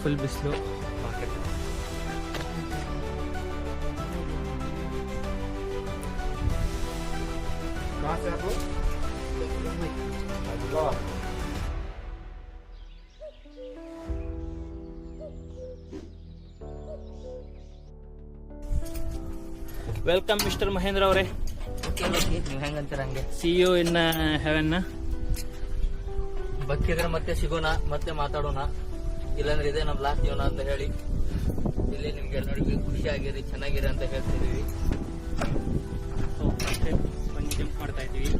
Full ಬಿಸಿಲು. Welcome mister Mahendra ಅವರೇ. ನೀವು ಹೆಂಗಂತೀರ ಹಂಗೆ. See you in heaven. ಬಕ್ಕಿದ್ರೆ ಮತ್ತೆ ಸಿಗೋಣ, ಮತ್ತೆ ಮಾತಾಡೋಣ. ಇಲ್ಲಾಂದ್ರೆ ಇದೆ ನಮ್ ಲಾಸ್ಟ್ ಜೀವನ ಅಂತ ಹೇಳಿ ಇಲ್ಲಿ ನಿಮ್ಗೆ ಎಲ್ಲರಿಗೂ ಖುಷಿಯಾಗಿರಿ, ಚೆನ್ನಾಗಿರಿ ಅಂತ ಹೇಳ್ತಿದೀವಿ. ಜಂಪ್ ಮಾಡ್ತಾ ಇದೀವಿ.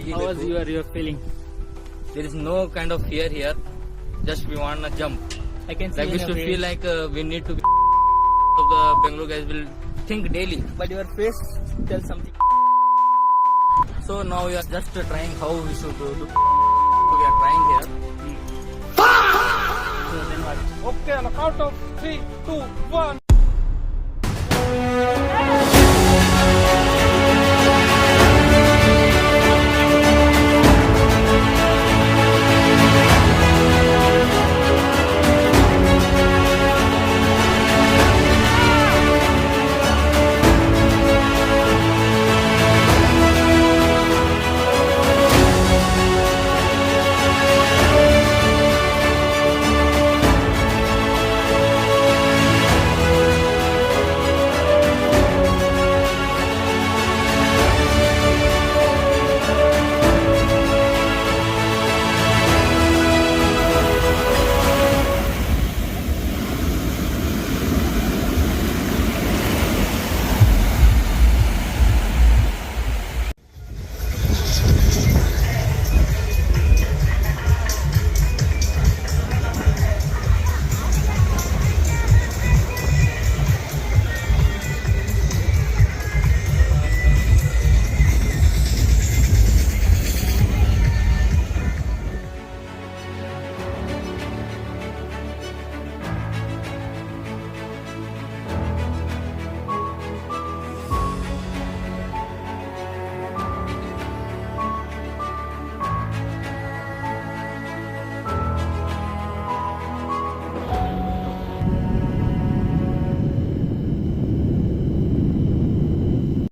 Your feeling? There is no kind of fear here. Just we want to jump. I can see like we should feel like we need to be. The Bangalore guys will think daily. But your face tells something. So now we are just trying how we should do. We are trying here. So then what? Okay, on the count of 3, 2, 1.